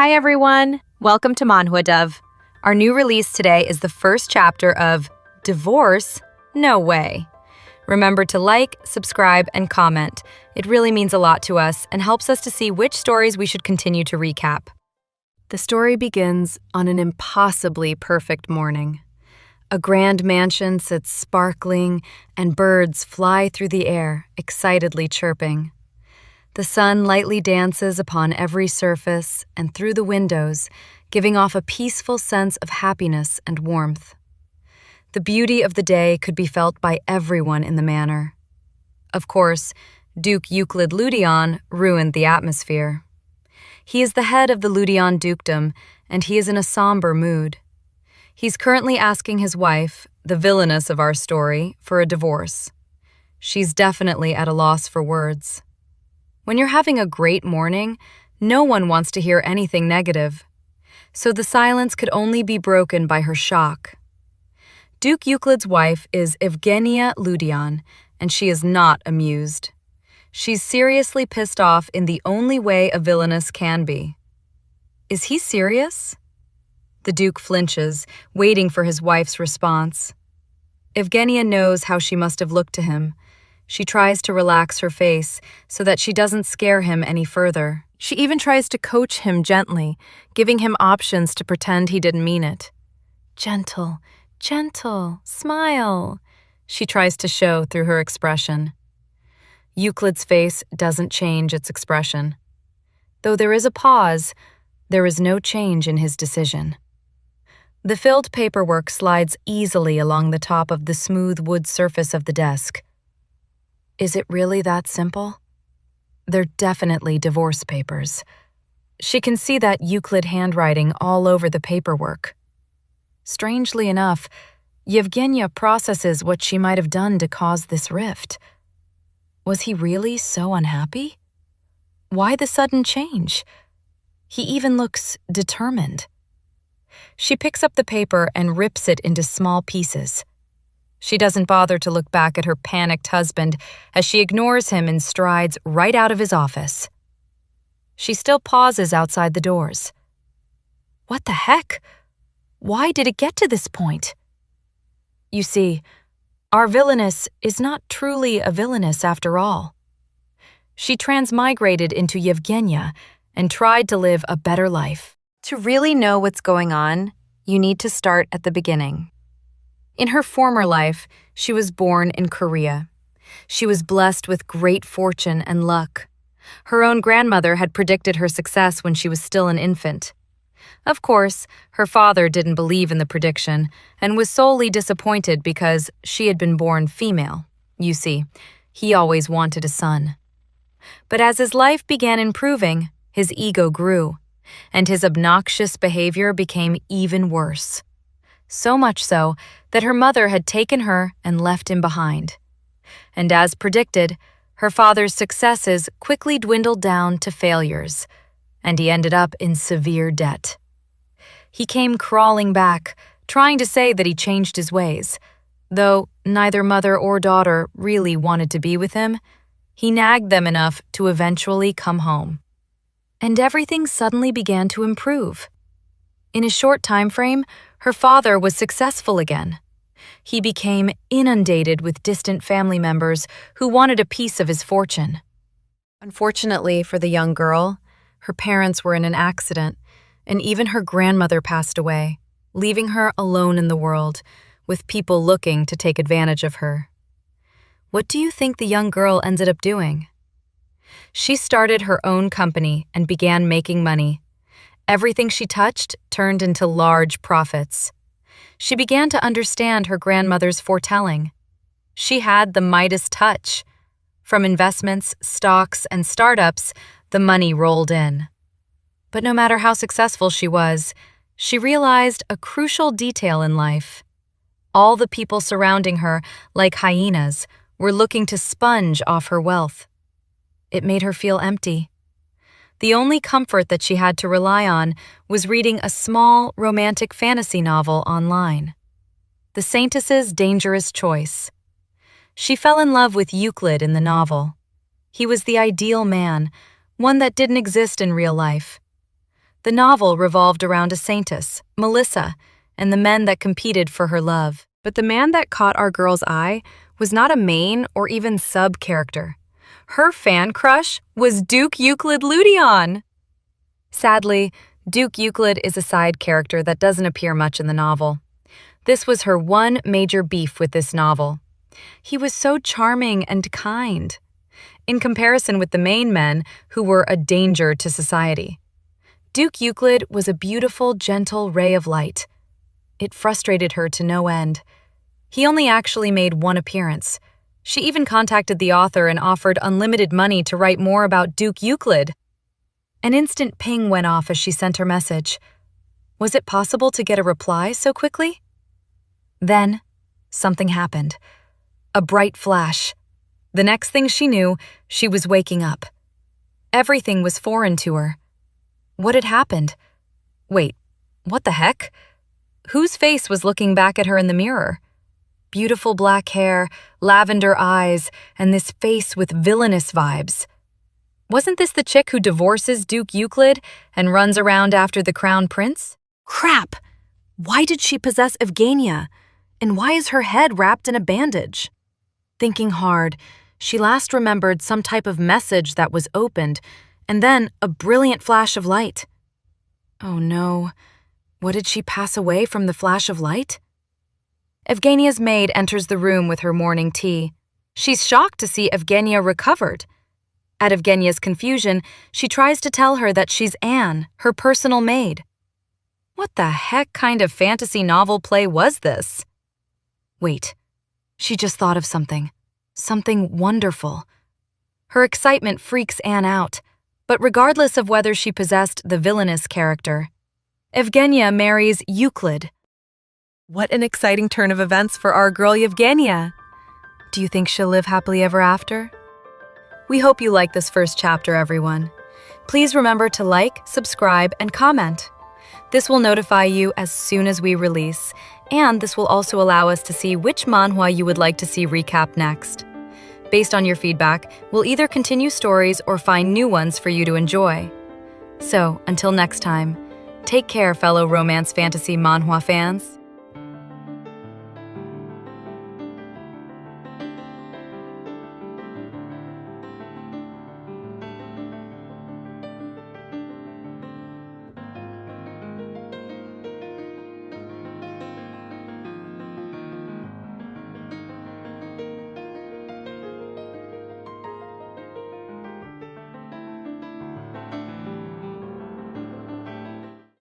Hi everyone! Welcome to Manhwa Dove. Our new release today is the first chapter of Divorce? No Way. Remember to like, subscribe, and comment. It really means a lot to us and helps us to see which stories we should continue to recap. The story begins on an impossibly perfect morning. A grand mansion sits sparkling, and birds fly through the air, excitedly chirping. The sun lightly dances upon every surface and through the windows, giving off a peaceful sense of happiness and warmth. The beauty of the day could be felt by everyone in the manor. Of course, Duke Euclid Ludion ruined the atmosphere. He is the head of the Ludion dukedom, and he is in a somber mood. He's currently asking his wife, the villainess of our story, for a divorce. She's definitely at a loss for words. When you're having a great morning, no one wants to hear anything negative. So the silence could only be broken by her shock. Duke Euclid's wife is Evgenia Ludion, and she is not amused. She's seriously pissed off in the only way a villainess can be. Is he serious? The Duke flinches, waiting for his wife's response. Evgenia knows how she must have looked to him. She tries to relax her face so that she doesn't scare him any further. She even tries to coach him gently, giving him options to pretend he didn't mean it. Gentle, gentle, smile, she tries to show through her expression. Euclid's face doesn't change its expression. Though there is a pause, there is no change in his decision. The filled paperwork slides easily along the top of the smooth wood surface of the desk. Is it really that simple? They're definitely divorce papers. She can see that Euclid handwriting all over the paperwork. Strangely enough, Yevgenia processes what she might have done to cause this rift. Was he really so unhappy? Why the sudden change? He even looks determined. She picks up the paper and rips it into small pieces. She doesn't bother to look back at her panicked husband as she ignores him and strides right out of his office. She still pauses outside the doors. What the heck? Why did it get to this point? You see, our villainess is not truly a villainess after all. She transmigrated into Yevgenia and tried to live a better life. To really know what's going on, you need to start at the beginning. In her former life, she was born in Korea. She was blessed with great fortune and luck. Her own grandmother had predicted her success when she was still an infant. Of course, her father didn't believe in the prediction and was solely disappointed because she had been born female. You see, he always wanted a son. But as his life began improving, his ego grew, and his obnoxious behavior became even worse. So much so that her mother had taken her and left him behind. And as predicted, her father's successes quickly dwindled down to failures, and he ended up in severe debt. He came crawling back, trying to say that he changed his ways. Though neither mother or daughter really wanted to be with him, he nagged them enough to eventually come home. And everything suddenly began to improve. In a short time frame, her father was successful again. He became inundated with distant family members who wanted a piece of his fortune. Unfortunately for the young girl, her parents were in an accident, and even her grandmother passed away, leaving her alone in the world, with people looking to take advantage of her. What do you think the young girl ended up doing? She started her own company and began making money. Everything she touched turned into large profits. She began to understand her grandmother's foretelling. She had the Midas touch. From investments, stocks, and startups, the money rolled in. But no matter how successful she was, she realized a crucial detail in life. All the people surrounding her, like hyenas, were looking to sponge off her wealth. It made her feel empty. The only comfort that she had to rely on was reading a small, romantic fantasy novel online. The Saintess's Dangerous Choice. She fell in love with Euclid in the novel. He was the ideal man, one that didn't exist in real life. The novel revolved around a saintess, Melissa, and the men that competed for her love. But the man that caught our girl's eye was not a main or even sub-character. Her fan crush was Duke Euclid Ludion. Sadly, Duke Euclid is a side character that doesn't appear much in the novel. This was her one major beef with this novel. He was so charming and kind, in comparison with the main men who were a danger to society. Duke Euclid was a beautiful, gentle ray of light. It frustrated her to no end. He only actually made one appearance. She even contacted the author and offered unlimited money to write more about Duke Euclid. An instant ping went off as she sent her message. Was it possible to get a reply so quickly? Then, something happened. A bright flash. The next thing she knew, she was waking up. Everything was foreign to her. What had happened? Wait, what the heck? Whose face was looking back at her in the mirror? Beautiful black hair, lavender eyes, and this face with villainous vibes. Wasn't this the chick who divorces Duke Euclid and runs around after the crown prince? Crap! Why did she possess Evgenia? And why is her head wrapped in a bandage? Thinking hard, she last remembered some type of message that was opened, and then a brilliant flash of light. Oh no, what did she pass away from the flash of light? Evgenia's maid enters the room with her morning tea. She's shocked to see Evgenia recovered. At Evgenia's confusion, she tries to tell her that she's Anne, her personal maid. What the heck kind of fantasy novel play was this? Wait, she just thought of something. Something wonderful. Her excitement freaks Anne out, but regardless of whether she possessed the villainous character, Evgenia marries Euclid. What an exciting turn of events for our girl Evgenia. Do you think she'll live happily ever after? We hope you like this first chapter, everyone. Please remember to like, subscribe, and comment. This will notify you as soon as we release, and this will also allow us to see which manhwa you would like to see recap next. Based on your feedback, we'll either continue stories or find new ones for you to enjoy. So, until next time, take care, fellow romance fantasy manhwa fans.